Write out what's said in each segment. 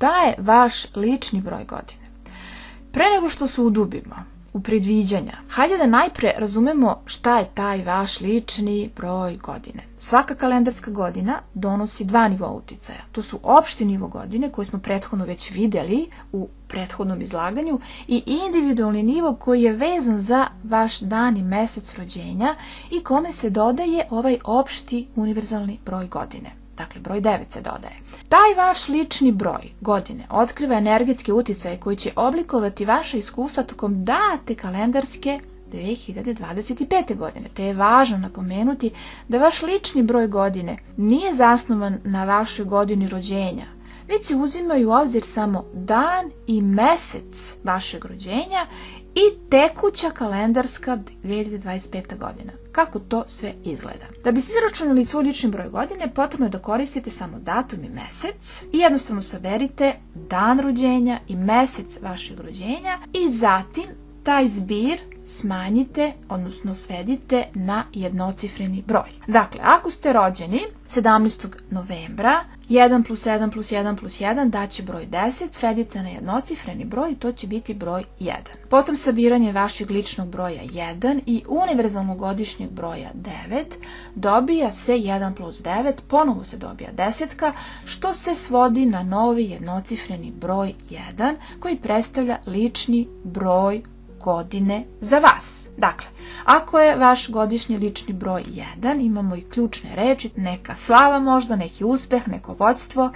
šta je vaš lični broj godine? Pre nego što se udubimo u predviđanja, hajde da najpre razumemo šta je taj vaš lični broj godine. Svaka kalendarska godina donosi dva nivoa uticaja. To su opšti nivo godine koji smo prethodno već videli u prethodnom izlaganju i individualni nivo koji je vezan za vaš dan i mesec rođenja i kome se dodaje ovaj opšti univerzalni broj godine. Dakle, broj 9 se dodaje. Taj vaš lični broj godine otkriva energetske uticaje koji će oblikovati vaše iskustva tokom date kalendarske 2025. godine. Te je važno napomenuti da vaš lični broj godine nije zasnovan na vašoj godini rođenja, već se uzimaju u obzir samo dan i mesec vašeg rođenja i tekuća kalendarska 2025. godina. Kako to sve izgleda? Da biste izračunali svoj lični broj godine, potrebno je da koristite samo datum i mesec i jednostavno saberite dan rođenja i mesec vašeg rođenja i zatim taj zbir smanjite, odnosno svedite na jednocifreni broj. Dakle, ako ste rođeni 17. novembra, 1 plus 1 plus 1 plus 1 daće broj 10, svedite na jednocifreni broj i to će biti broj 1. Potom sabiranje vašeg ličnog broja 1 i univerzalnog godišnjeg broja 9 dobija se 1 plus 9, ponovo se dobija desetka, što se svodi na novi jednocifreni broj 1 koji predstavlja lični broj godine za vas. Dakle, ako je vaš godišnji lični broj 1, imamo i ključne reči, neka slava možda, neki uspeh, neko vođstvo,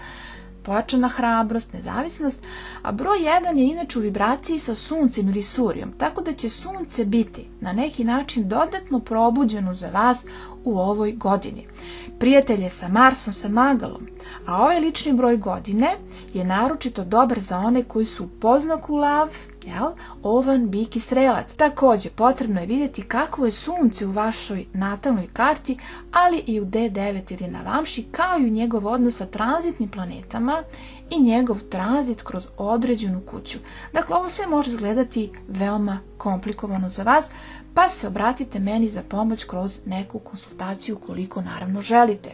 pojačana hrabrost, nezavisnost, a broj 1 je inače u vibraciji sa suncem ili surijom, tako da će sunce biti na neki način dodatno probuđeno za vas u ovoj godini. Prijatelj je sa Marsom, sa Magalom, a ovaj lični broj godine je naročito dobar za one koji su u poznaku lav, ovan, bik i strelac. Također, potrebno je vidjeti kako je sunce u vašoj natalnoj karti, ali i u D9 ili na vamši, kao i u njegov odnos sa tranzitnim planetama i njegov tranzit kroz određenu kuću. Dakle, ovo sve može izgledati veoma komplikovano za vas, pa se obratite meni za pomoć kroz neku konsultaciju koliko naravno želite.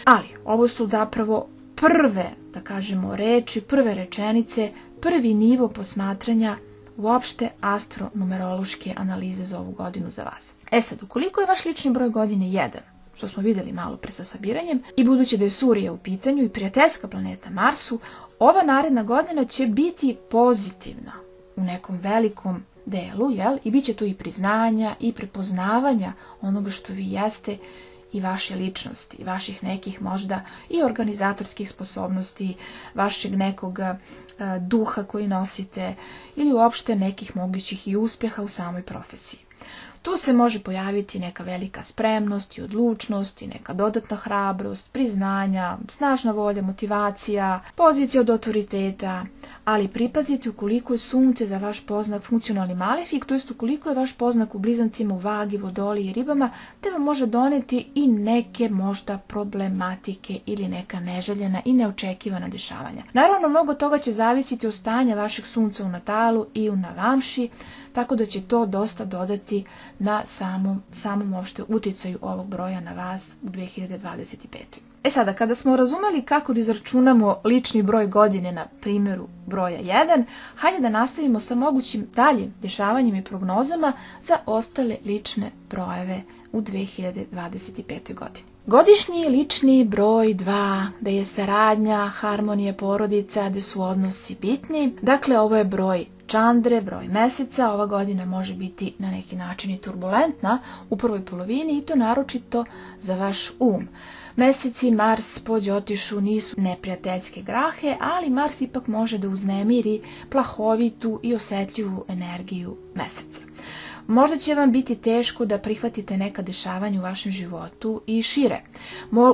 Ali, ovo su zapravo prve, da kažemo, reči, prve rečenice, prvi nivo posmatranja uopšte astronumerološke analize za ovu godinu za vas. E sad, ukoliko je vaš lični broj godine 1, što smo vidjeli malo pre sa sabiranjem, i budući da je Surija u pitanju i prijateljska planeta Marsu, ova naredna godina će biti pozitivna u nekom velikom delu, i bit će tu i priznanja i prepoznavanja onoga što vi jeste i vaše ličnosti, i vaših nekih možda i organizatorskih sposobnosti, vašeg nekog duha koji nosite ili uopšte nekih mogućih i uspjeha u samoj profesiji. Tu se može pojaviti neka velika spremnost i odlučnost i neka dodatna hrabrost, priznanja, snažna volja, motivacija, pozicija od autoriteta, ali pripazite ukoliko je sunce za vaš poznak funkcionalni malefik, to jest ukoliko je vaš poznak u blizancima, u vagi, vodoliji i ribama, te vam može doneti i neke možda problematike ili neka neželjena i neočekivana dešavanja. Naravno, mnogo toga će zavisiti od stanja vašeg sunca u natalu i u navamši, tako da će to dosta dodati na samom uopšte uticaju ovog broja na vas u 2025. E sada, kada smo razumeli kako da izračunamo lični broj godine na primjeru broja 1, hajde da nastavimo sa mogućim daljim dešavanjem i prognozama za ostale lične brojeve u 2025. godini. Godišnji lični broj 2, da je saradnja, harmonija porodica, da su odnosi bitni. Dakle, ovo je broj čandre, broj meseca. Ova godina može biti na neki način i turbulentna u prvoj polovini i to naročito za vaš Meseci Mars po Đotišu nisu neprijateljske grahe, ali Mars ipak može da uznemiri plahovitu i osjetljivu energiju meseca. Možda će vam biti teško da prihvatite neka dešavanja u vašem životu i šire.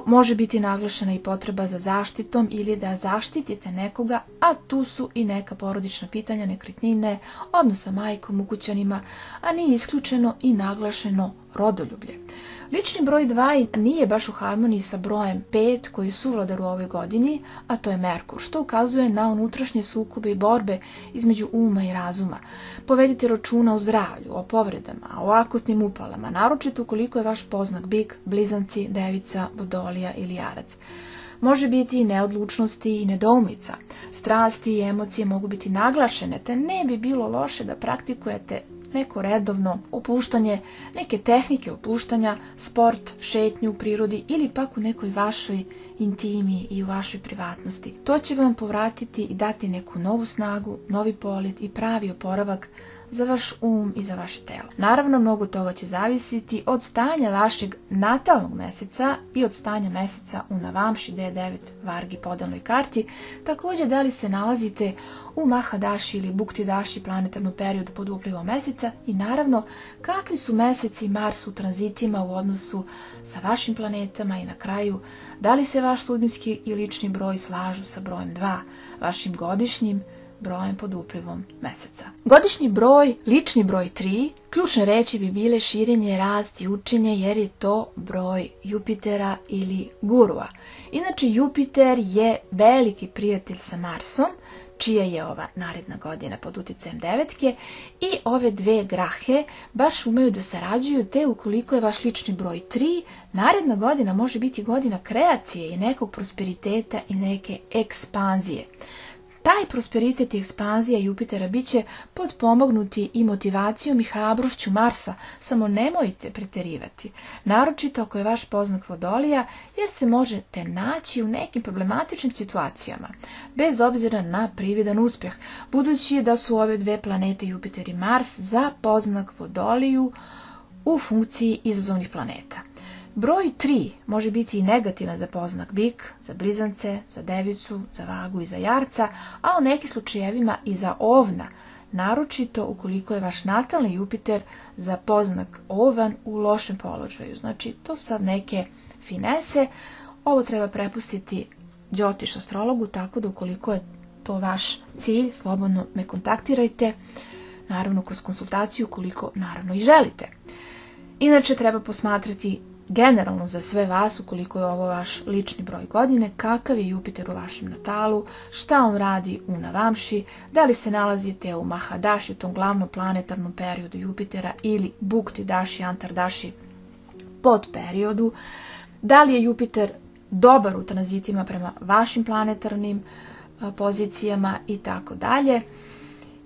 Može biti naglašena i potreba za zaštitom ili da zaštitite nekoga, a tu su i neka porodična pitanja, nekretnine, odnos sa majkom, ukućanima, a nije isključeno i naglašeno rodoljublje. Lični broj 2 nije baš u harmoniji sa brojem 5 koji je suvladar u ovoj godini, a to je Merkur, što ukazuje na unutrašnje sukobe i borbe između uma i razuma. Povedite računa o zdravlju, o povredama, o akutnim upalama, naročito ukoliko je vaš poznak bik, blizanci, devica, vodolija ili jarac. Može biti i neodlučnosti i nedoumica. Strasti i emocije mogu biti naglašene, te ne bi bilo loše da praktikujete neko redovno opuštanje, neke tehnike opuštanja, sport, šetnju u prirodi ili pak u nekoj vašoj intimi i u vašoj privatnosti. To će vam povratiti i dati neku novu snagu, novi polet i pravi oporavak za vaš i za vaše telo. Naravno, mnogo toga će zavisiti od stanja vašeg natalnog meseca i od stanja meseca u Navamši D9 Vargi podelnoj karti. Također, da li se nalazite u Mahadaši ili Buktidaši planetarnom periodu pod uplivom meseca i naravno kakvi su meseci Mars u tranzitima u odnosu sa vašim planetama i na kraju da li se vaš sudbinski i lični broj slažu sa brojem 2, vašim godišnjim brojem pod uplivom meseca. Godišnji broj, lični broj 3, ključne reči bi bile širenje, rast i učenje jer je to broj Jupitera ili gurua. Inače, Jupiter je veliki prijatelj sa Marsom, čija je ova naredna godina pod uticajem devetke i ove dve grahe baš umeju da sarađuju, te ukoliko je vaš lični broj 3, naredna godina može biti godina kreacije i nekog prosperiteta i neke ekspanzije. Taj prosperitet i ekspanzija Jupitera bit će potpomognuti i motivacijom i hrabrošću Marsa, samo nemojte preterivati, naročito ako je vaš poznak Vodolija, jer se možete naći u nekim problematičnim situacijama, bez obzira na prividan uspjeh, budući je da su ove dve planete Jupiter i Mars za poznak Vodoliju u funkciji izazovnih planeta. Broj 3 može biti i negativan za poznak Bik, za Blizance, za Devicu, za Vagu i za Jarca, a u nekim slučajevima i za Ovna, naročito ukoliko je vaš natalni Jupiter za poznak Ovan u lošem položaju. Znači, to su sad neke finese. Ovo treba prepustiti Đotiš astrologu, tako da ukoliko je to vaš cilj, slobodno me kontaktirajte, naravno kroz konsultaciju, ukoliko naravno i želite. Inače, treba posmatrati generalno za sve vas, ukoliko je ovo vaš lični broj godine, kakav je Jupiter u vašem natalu, šta on radi u Navamši, da li se nalazite u Mahadaši, u tom glavnom planetarnom periodu Jupitera, ili Buktidaši, Antardaši pod periodu, da li je Jupiter dobar u tranzitima prema vašim planetarnim pozicijama i tako dalje.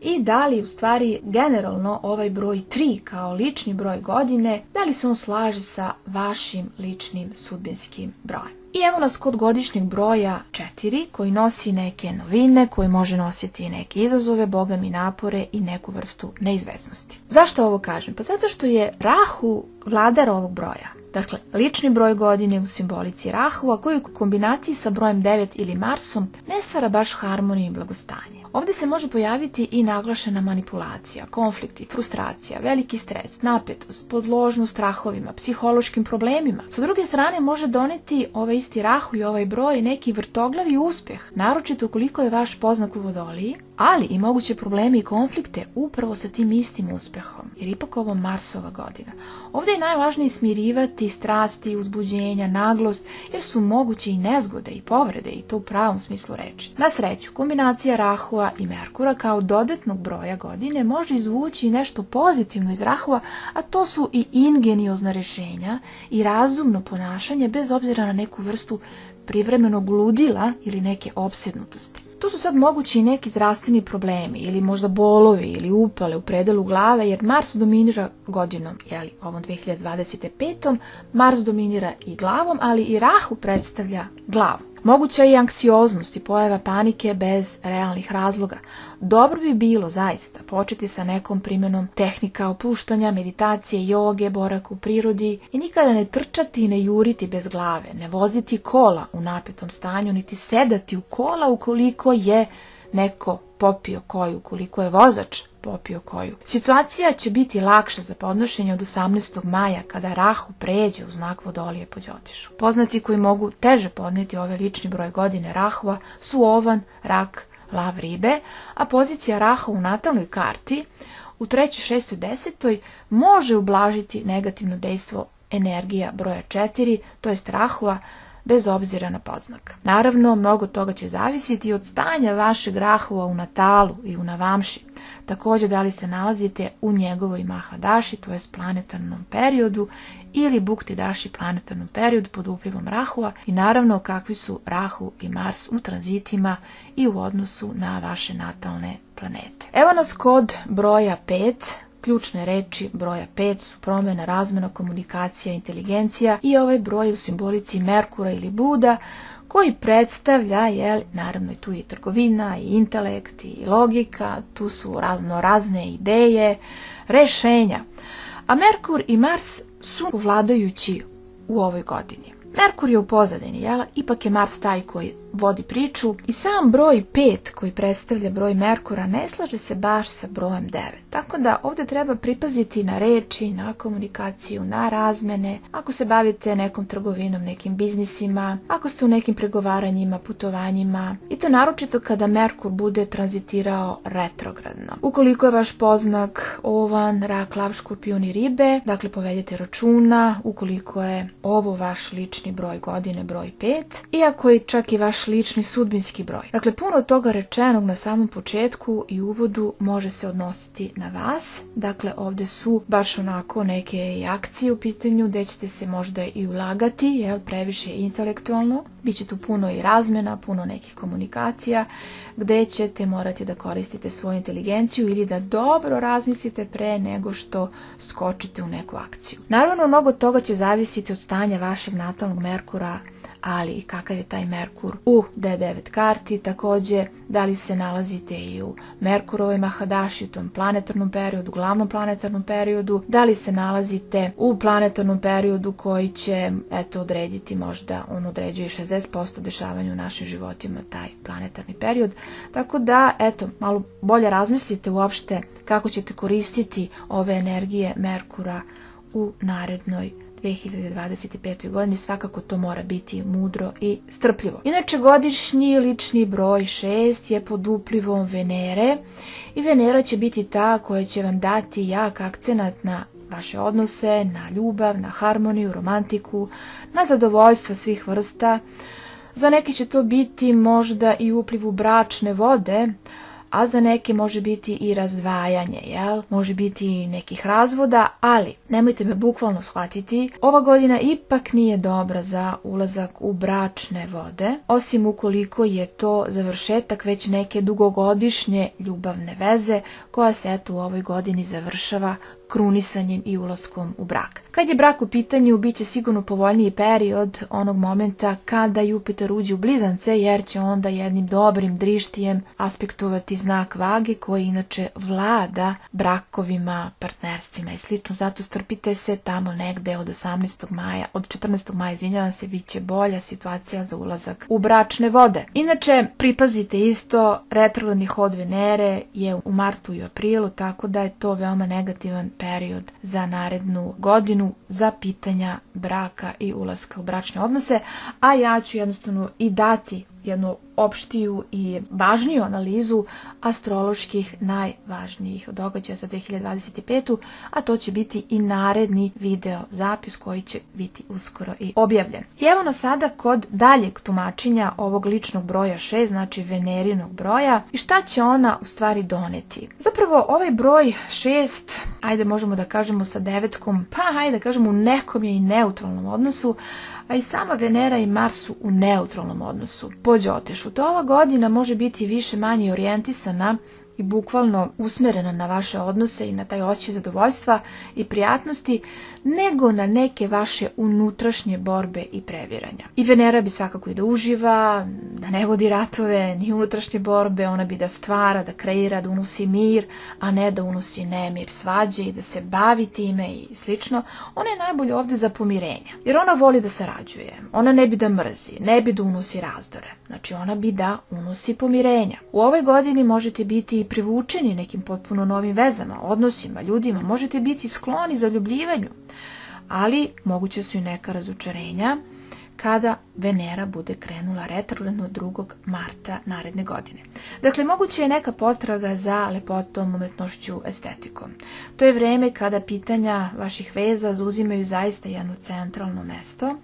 I da li u stvari generalno ovaj broj 3 kao lični broj godine, da li se on slaže sa vašim ličnim sudbinskim brojem. I evo nas kod godišnjeg broja 4 koji nosi neke novine, koji može nositi neke izazove, bogami napore i neku vrstu neizvesnosti. Zašto ovo kažem? Pa zato što je Rahu vladar ovog broja. Dakle, lični broj godine u simbolici Rahu, a koji u kombinaciji sa brojem 9 ili Marsom ne stvara baš harmoniju i blagostanje. Ovdje se može pojaviti i naglašena manipulacija, konflikti, frustracija, veliki stres, napetost, podložnost strahovima, psihološkim problemima. Sa druge strane može doneti ovaj isti Rahu i ovaj broj neki vrtoglavi uspjeh, naročito ukoliko je vaš poznak u Vodoliji, ali i moguće probleme i konflikte upravo sa tim istim uspjehom, jer ipak ovo Marsova godina. Ovdje je najvažnije smirivati strasti, uzbuđenja, naglost, jer su moguće i nezgode i povrede i to u pravom smislu reči. Na sreću, kombinacija Rahua i Merkura kao dodatnog broja godine može izvući nešto pozitivno iz Rahua, a to su i ingeniozna rješenja i razumno ponašanje bez obzira na neku vrstu privremenog ludila ili neke opsjednutosti. Tu su sad mogući i neki zdravstveni problemi ili možda bolovi ili upale u predelu glave, jer Mars dominira godinom, ovom 2025. Mars dominira i glavom, ali i Rahu predstavlja glavu. Moguća je i anksioznost i pojava panike bez realnih razloga. Dobro bi bilo zaista početi sa nekom primjenom tehnika opuštanja, meditacije, joge, boravka u prirodi i nikada ne trčati i ne juriti bez glave, ne voziti kola u napetom stanju, niti sedati u kola ukoliko je neko popio koju, ukoliko je vozač popio koju. Situacija će biti lakša za podnošenje od 18. maja kada Rahu pređe u znak Vodolije po Đotišu. Poznaci koji mogu teže podnijeti ovaj lični broj godine Rahua su Ovan, Rak, Lav, Ribe, a pozicija Rahu u natalnoj karti u 3., 6. i 10. može ublažiti negativno dejstvo energija broja 4, to jest Rahua, bez obzira na poznak. Naravno, mnogo toga će zavisiti od stanja vašeg Rahua u natalu i u Navamši. Također, da li se nalazite u njegovoj Mahadaši, to jest planetarnom periodu, ili buktidaši planetarnom periodu pod uplivom Rahua i naravno kakvi su Rahu i Mars u tranzitima i u odnosu na vaše natalne planete. Evo nas kod broja 5. Ključne reči broja 5 su promjena, razmena, komunikacija, inteligencija i ovaj broj u simbolici Merkura ili Buda koji predstavlja, naravno i tu i trgovina, i intelekt, i logika, tu su razne ideje, rešenja. A Merkur i Mars su vladajući u ovoj godini. Merkur je u pozadini, ipak je Mars taj koji vodi priču i sam broj 5 koji predstavlja broj Merkura ne slaže se baš sa brojem 9. Tako da ovdje treba pripaziti na reči, na komunikaciju, na razmene, ako se bavite nekom trgovinom, nekim biznisima, ako ste u nekim pregovaranjima, putovanjima i to naročito kada Merkur bude tranzitirao retrogradno. Ukoliko je vaš poznak Ovan, Rak, Lav, Škorpion i Ribe, dakle povedite računa ukoliko je ovo vaš lični broj godine, broj 5, iako je čak i vaš lični sudbinski broj. Dakle, puno toga rečenog na samom početku i uvodu može se odnositi na vas. Dakle, ovdje su baš onako neke i akcije u pitanju gdje ćete se možda i ulagati, previše intelektualno. Biće tu puno i razmena, puno nekih komunikacija gdje ćete morati da koristite svoju inteligenciju ili da dobro razmislite pre nego što skočite u neku akciju. Naravno, mnogo toga će zavisiti od stanja vašeg natalnog Merkura, ali i kakav je taj Merkur u D9 karti, također da li se nalazite i u Merkurovoj Mahadaši, u tom planetarnom periodu, glavnom planetarnom periodu, da li se nalazite u planetarnom periodu koji će odrediti, možda on određuje 60% dešavanja u našim životima, taj planetarni period, tako da malo bolje razmislite uopšte kako ćete koristiti ove energije Merkura u narednoj 2025. godini, svakako to mora biti mudro i strpljivo. Inače, godišnji lični broj 6 je pod uplivom Venere i Venera će biti ta koja će vam dati jak akcenat na vaše odnose, na ljubav, na harmoniju, romantiku, na zadovoljstvo svih vrsta. Za neke će to biti možda i upliv u bračne vode, a za neke može biti i razdvajanje, može biti i nekih razvoda, ali nemojte me bukvalno shvatiti, ova godina ipak nije dobra za ulazak u bračne vode, osim ukoliko je to završetak već neke dugogodišnje ljubavne veze koja se u ovoj godini završava krunisanjem i ulaskom u brak. Kad je brak u pitanju, bit će sigurno povoljniji period onog momenta kada Jupiter uđe u blizance, jer će onda jednim dobrim drištijem aspektovati znak Vage koji inače vlada brakovima, partnerstvima i slično. Zato strpite se tamo negde od 14. maja, bit će bolja situacija za ulazak u bračne vode. Inače, pripazite isto, retrogradni hod Venere je u martu i aprilu, tako da je to veoma negativan period za narednu godinu za pitanja braka i ulaska u bračne odnose, a ja ću jednostavno i dati jednu opštiju i važniju analizu astroloških najvažnijih događaja za 2025. a to će biti i naredni video zapis koji će biti uskoro i objavljen. I evo nas sada kod daljeg tumačenja ovog ličnog broja 6, znači Venerinog broja, i šta će ona u stvari doneti. Zapravo ovaj broj 6, ajde možemo da kažemo sa devetkom, pa ajde da kažemo u nekom je i neutralnom odnosu, a i sama Venera i Mars su u neutralnom odnosu. Po Đotešu, to ova godina može biti više manje orijentisana i bukvalno usmerena na vaše odnose i na taj osjećaj zadovoljstva i prijatnosti, nego na neke vaše unutrašnje borbe i previranja. I Venera bi svakako i da uživa, da ne vodi ratove, ni unutrašnje borbe, ona bi da stvara, da kreira, da unosi mir, a ne da unosi nemir, svađe i da se bavi time i slično. Ona je najbolje ovdje za pomirenje, jer ona voli da sarađuje, ona ne bi da mrzi, ne bi da unosi razdore, znači ona bi da unosi pomirenja. U ovoj godini možete biti i privučeni nekim potpuno novim vezama, odnosima, ljudima, možete biti skloni zaljubljivanju, ali moguće su i neka razočarenja kada Venera bude krenula retrogradno 2. marta naredne godine. Dakle, moguće je neka potraga za lepotom, umetnošću, estetikom. To je vreme kada pitanja vaših veza zauzimaju zaista jedno centralno mesto,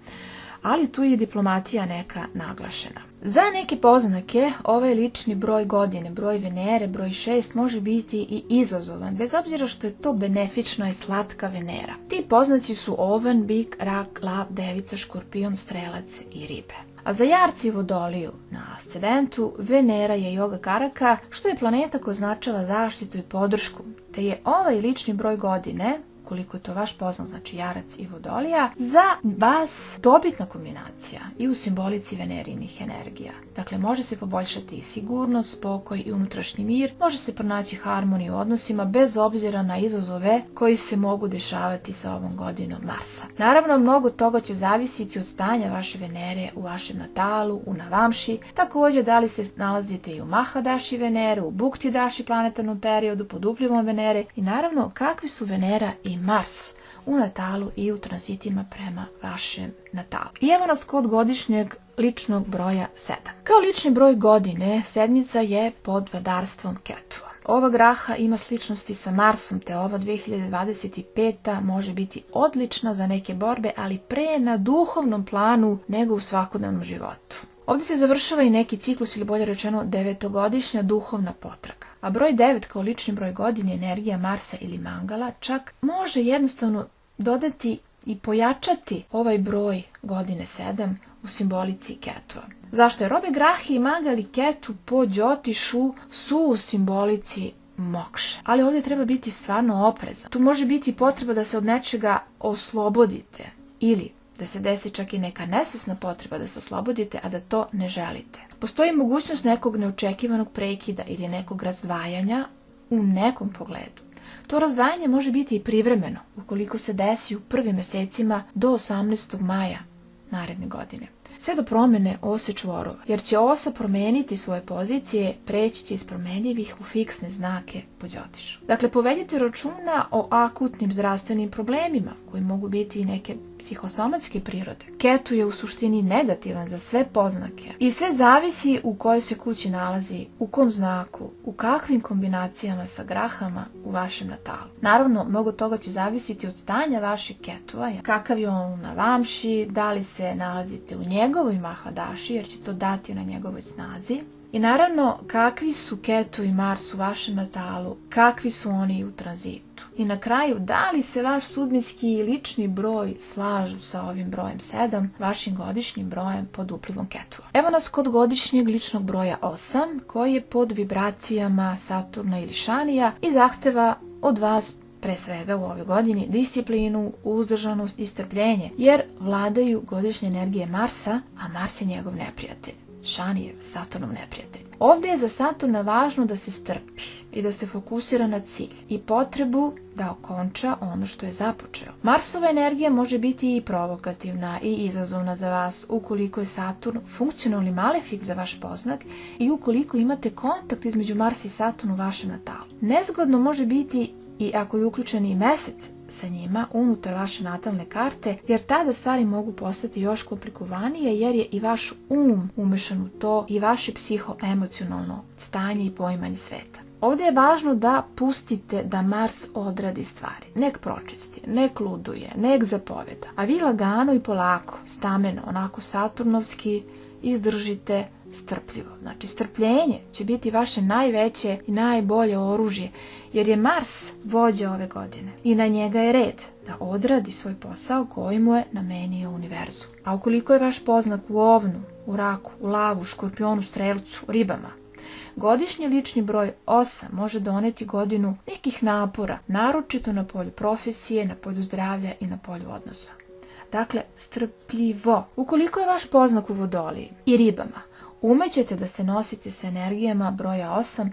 ali tu je diplomatija neka naglašena. Za neke poznake ovaj lični broj godine, broj Venere, broj 6 može biti i izazovan, bez obzira što je to benefična i slatka Venera. Ti poznaci su Ovan, Bik, Rak, Lav, Devica, Škorpion, Strelac i Ribe. A za Jarci i Vodoliju na ascendentu Venera je Yoga Karaka, što je planeta koja označava zaštitu i podršku, te je ovaj lični broj godine, koliko je to vaš poznat, znači Jarac i Vodolija, za vas dobitna kombinacija i u simbolici venerinih energija. Dakle, može se poboljšati i sigurnost, spokoj i unutrašnji mir, može se pronaći harmoniju u odnosima bez obzira na izazove koji se mogu dešavati sa ovom godinom Marsa. Naravno, mnogo toga će zavisiti od stanja vaše Venere u vašem natalu, u Navamši, također da li se nalazite i u Mahadaši Venere, u Buktidaši planetarnom periodu, pod uplivom Venere i naravno kakvi su Venera i Mars u natalu i u tranzitima prema vašem natalu. I evo nas kod godišnjeg ličnog broja 7. Kao lični broj godine, sedmica je pod vladarstvom Ketua. Ova graha ima sličnosti sa Marsom, te ova 2025. može biti odlična za neke borbe, ali pre na duhovnom planu nego u svakodnevnom životu. Ovdje se završava i neki ciklus, ili bolje rečeno 9-godišnja duhovna potraga. A broj 9 kao lični broj godine, energija Marsa ili Mangala, čak može jednostavno dodati i pojačati ovaj broj godine 7 u simbolici Ketua. Zašto? Jer obe grahi i Mangali Ketu po Đotišu su u simbolici mokše. Ali ovdje treba biti stvarno oprezan. Tu može biti potreba da se od nečega oslobodite ili da se desi čak i neka nesvesna potreba da se oslobodite, a da to ne želite. Postoji mogućnost nekog neočekivanog prekida ili nekog razdvajanja u nekom pogledu. To razdvajanje može biti i privremeno, ukoliko se desi u prvim mjesecima do 18. maja naredne godine. Sve do promjene ose čvorova, jer će osa promijeniti svoje pozicije, preći će iz promenljivih u fiksne znake po Đotišu. Dakle, povedite računa o akutnim zdravstvenim problemima, koji mogu biti i neke psihosomatske prirode. Ketu je u suštini negativan za sve poznake i sve zavisi u kojoj se kući nalazi, u kom znaku, u kakvim kombinacijama sa grahama u vašem natalu. Naravno, mnogo toga će zavisiti od stanja vašeg Ketua, kakav je on na Vamši, da li se nalazite u njegovoj Mahadaši, jer će to dati na njegovoj snazi. I naravno, kakvi su Ketu i Mars u vašem natalu, kakvi su oni u tranzitu. I na kraju, da li se vaš sudbinski i lični broj slažu sa ovim brojem 7, vašim godišnjim brojem pod uplivom Ketua. Evo nas kod godišnjeg ličnog broja 8, koji je pod vibracijama Saturna ili Šanija i zahteva od vas pre svega u ovoj godini disciplinu, uzdržanost i strpljenje, jer vladaju godišnje energije Marsa, a Mars je njegov neprijatelj. Šanijev, Saturnov neprijatelj. Ovdje je za Saturna važno da se strpi i da se fokusira na cilj i potrebu da okonča ono što je započeo. Marsova energija može biti i provokativna i izazovna za vas ukoliko je Saturn funkcionalni malefik za vaš poznak i ukoliko imate kontakt između Marsa i Saturna u vašem natalu. Nezgodno može biti i ako je uključen i mesec sa njima unutar vaše natalne karte, jer tada stvari mogu postati još komplikovanije, jer je i vaš umešan u to i vaše psihoemocionalno stanje i poimanje sveta. Ovdje je važno da pustite da Mars odradi stvari. Nek pročisti, nek luduje, nek zapoveda. A vi lagano i polako, stameno, onako saturnovski, izdržite strpljivo. Znači, strpljenje će biti vaše najveće i najbolje oružje, jer je Mars vođa ove godine i na njega je red da odradi svoj posao koji mu je namenio univerzum. A ukoliko je vaš poznak u Ovnu, u Raku, u Lavu, Škorpionu, Strelcu, Ribama, godišnji lični broj 8 može doneti godinu nekih napora, naročito na polju profesije, na polju zdravlja i na polju odnosa. Dakle, strpljivo. Ukoliko je vaš poznak u Vodoliji i Ribama, umećete da se nosite sa energijama broja 8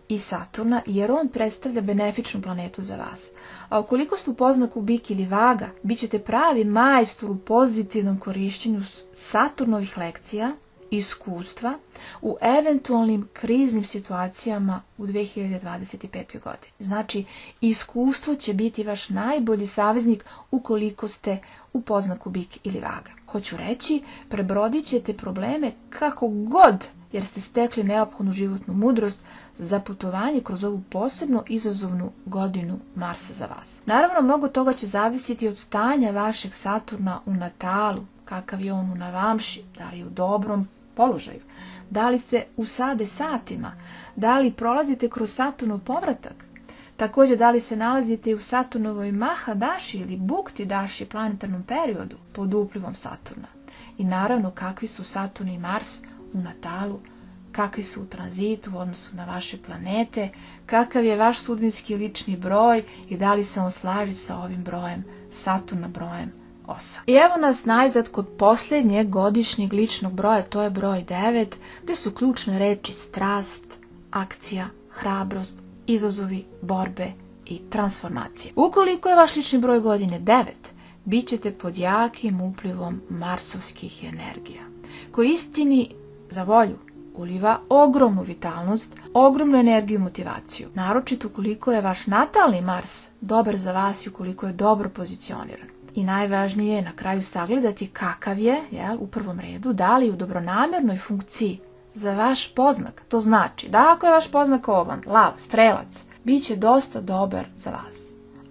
i Saturna, jer on predstavlja benefičnu planetu za vas. A ukoliko ste u poznaku Bik ili Vaga, bit ćete pravi majstor u pozitivnom korištenju Saturnovih lekcija, iskustva u eventualnim kriznim situacijama u 2025. godini. Znači, iskustvo će biti vaš najbolji saveznik ukoliko ste u poznaku Bik ili Vaga. Hoću reći, prebrodit ćete probleme kako god, jer ste stekli neophodnu životnu mudrost za putovanje kroz ovu posebno izazovnu godinu Marsa za vas. Naravno, mnogo toga će zavisiti od stanja vašeg Saturna u natalu, kakav je on u Navamši, da li je u dobrom položaju, da li ste u sade satima, da li prolazite kroz Saturnov povratak, također da li se nalazite u Saturnovoj Mahadaši ili Bukti daši planetarnom periodu pod uplivom Saturna. I naravno kakvi su Saturn i Mars u natalu, kakvi su u tranzitu u odnosu na vaše planete, kakav je vaš sudbinski lični broj i da li se on slaži sa ovim brojem Saturna, brojem 8. I evo nas najzad kod posljednjeg godišnjeg ličnog broja, to je broj 9, gdje su ključne reči strast, akcija, hrabrost, izazovi, borbe i transformacije. Ukoliko je vaš lični broj godine 9, bit ćete pod jakim uplivom marsovskih energija, koji istini za volju uliva ogromnu vitalnost, ogromnu energiju i motivaciju. Naročito ukoliko je vaš natalni Mars dobar za vas i ukoliko je dobro pozicioniran. I najvažnije je na kraju sagledati kakav je, u prvom redu, da li u dobronamjernoj funkciji za vaš poznak. To znači da ako je vaš poznak ovan, lav, strelac, bit će dosta dobar za vas.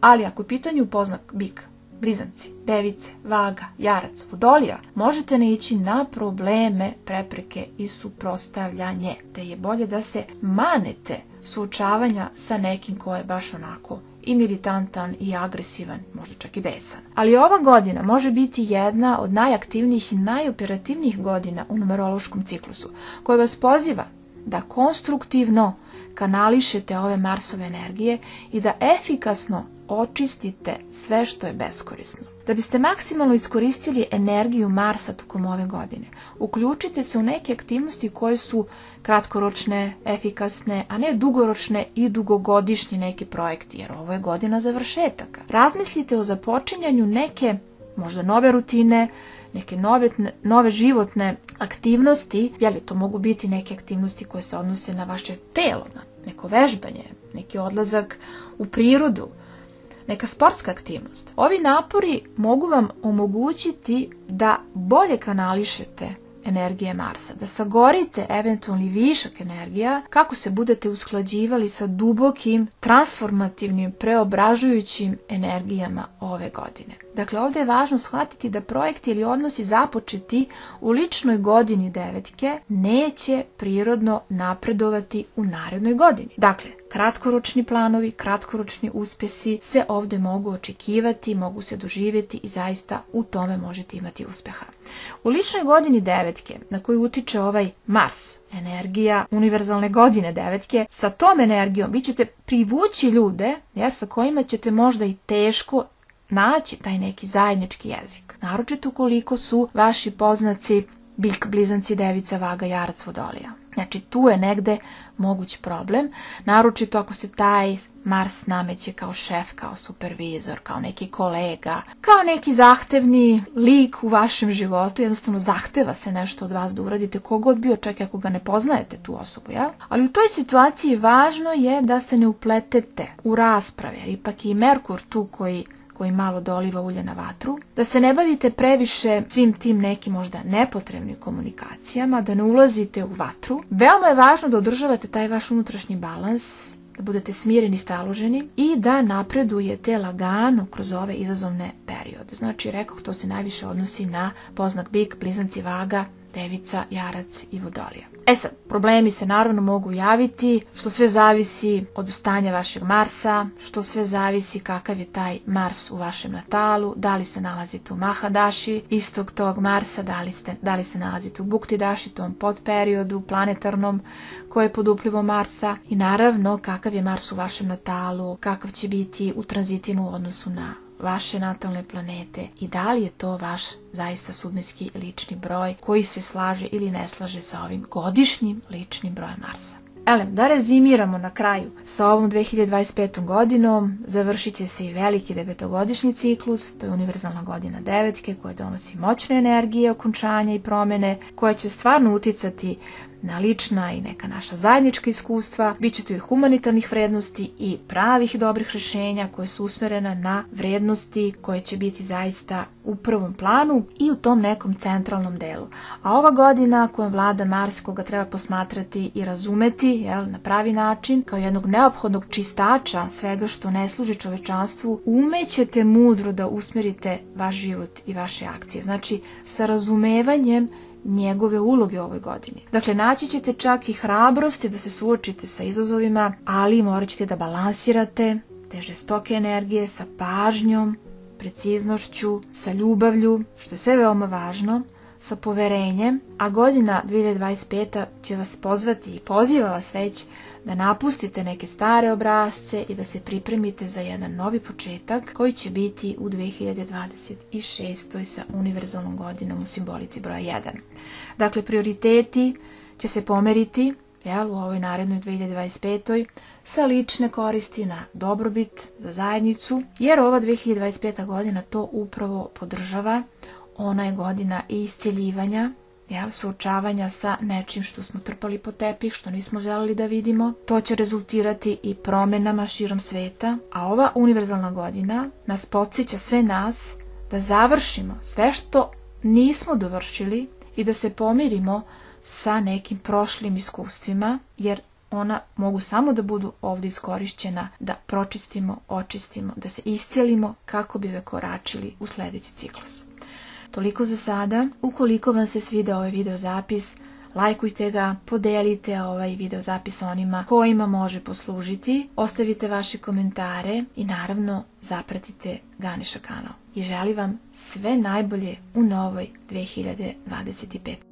Ali ako je u pitanju poznak bik, blizanci, device, vaga, jarac, vodolija, možete naići na probleme, prepreke i suprotstavljanje. Te je bolje da se manete suočavanja sa nekim ko je baš onako i militantan i agresivan, možda čak i besan. Ali ova godina može biti jedna od najaktivnijih i najoperativnijih godina u numerološkom ciklusu, koja vas poziva da konstruktivno kanališete ove Marsove energije i da efikasno očistite sve što je beskorisno. Da biste maksimalno iskoristili energiju Marsa tokom ove godine, uključite se u neke aktivnosti koje su kratkoročne, efikasne, a ne dugoročne i dugogodišnji neki projekti, jer ovo je godina završetaka. Razmislite o započinjanju neke možda nove rutine, neke nove životne aktivnosti, to mogu biti neke aktivnosti koje se odnose na vaše telo, na neko vežbanje, neki odlazak u prirodu, neka sportska aktivnost. Ovi napori mogu vam omogućiti da bolje kanališete energije Marsa, da sagorite eventualni višak energija kako se budete usklađivali sa dubokim, transformativnim, preobražujućim energijama ove godine. Dakle, ovdje je važno shvatiti da projekti ili odnosi započeti u ličnoj godini devetke neće prirodno napredovati u narednoj godini. Dakle, kratkoročni planovi, kratkoročni uspjesi se ovdje mogu očekivati, mogu se doživjeti i zaista u tome možete imati uspjeha. U ličnoj godini devetke, na koju utiče ovaj Mars, energija univerzalne godine devetke, sa tom energijom vi ćete privući ljude, sa kojima ćete možda i teško naći taj neki zajednički jezik. Naročito ukoliko su vaši poznaci bik, blizanci, devica, vaga, jarac, vodolija. Znači tu je negde moguć problem, naročito ako se taj Mars nameće kao šef, kao supervizor, kao neki kolega, kao neki zahtevni lik u vašem životu, jednostavno zahteva se nešto od vas da uradite, kogod bio, čak ako ga ne poznajete tu osobu, Ali u toj situaciji važno je da se ne upletete u rasprave, ipak i Merkur tu koji malo doliva ulje na vatru, da se ne bavite previše svim tim nekim možda nepotrebnim komunikacijama, da ne ulazite u vatru. Veoma je važno da održavate taj vaš unutrašnji balans, da budete smireni, staloženi i da napredujete lagano kroz ove izazovne periode. Znači, rekoh, to se najviše odnosi na poznak bik, blizanci, vaga, devica, jarac i vodolija. Sad, problemi se naravno mogu javiti, što sve zavisi od stanja vašeg Marsa, što sve zavisi kakav je taj Mars u vašem natalu, da li se nalazite u Mahadaši istog tog Marsa, da li se nalazite u Bukti daši, tom podperiodu planetarnom koji je pod uplivom Marsa i naravno kakav je Mars u vašem natalu, kakav će biti u tranzitima u odnosu na vaše natalne planete i da li je to vaš zaista sudbinski lični broj koji se slaže ili ne slaže sa ovim godišnjim ličnim brojem Marsa. Da rezimiramo na kraju. Sa ovom 2025. godinom završit će se i veliki devetogodišnji ciklus, to je univerzalna godina devetke koja donosi moćne energije, okončanja i promjene, koja će stvarno uticati na lična i neka naša zajednička iskustva, bit će tu i humanitarnih vrednosti i pravih dobrih rješenja koje su usmjerena na vrednosti koje će biti zaista u prvom planu i u tom nekom centralnom delu. A ova godina kojom vlada Mars, koga treba posmatrati i razumeti na pravi način, kao jednog neophodnog čistača svega što ne služi čovečanstvu, umećete mudro da usmjerite vaš život i vaše akcije. Znači, sa razumevanjem njegove uloge u ovoj godini. Dakle, naći ćete čak i hrabrosti da se suočite sa izazovima, ali morat ćete da balansirate te žestoke energije sa pažnjom, preciznošću, sa ljubavlju, što je sve veoma važno, sa poverenjem, a godina 2025. će vas pozvati i poziva vas već da napustite neke stare obrasce i da se pripremite za jedan novi početak koji će biti u 2026. sa univerzalnom godinom u simbolici broja 1. Dakle, prioriteti će se pomeriti u ovoj narednoj 2025. sa lične koristi na dobrobit za zajednicu, jer ova 2025. godina to upravo podržava. Ona je godina i isceljivanja, suočavanja sa nečim što smo trpali po tepih, što nismo želeli da vidimo. To će rezultirati i promjenama širom sveta, a ova univerzalna godina nas podsjeća sve nas da završimo sve što nismo dovršili i da se pomirimo sa nekim prošlim iskustvima, jer ona mogu samo da budu ovdje iskorišćena da pročistimo, očistimo, da se iscelimo kako bi zakoračili u sljedeći ciklus. Toliko za sada. Ukoliko vam se svidio ovaj videozapis, lajkujte ga, podelite ovaj videozapis onima kojima može poslužiti, ostavite vaše komentare i naravno zapratite Ganesha kanal. I želim vam sve najbolje u novoj 2025.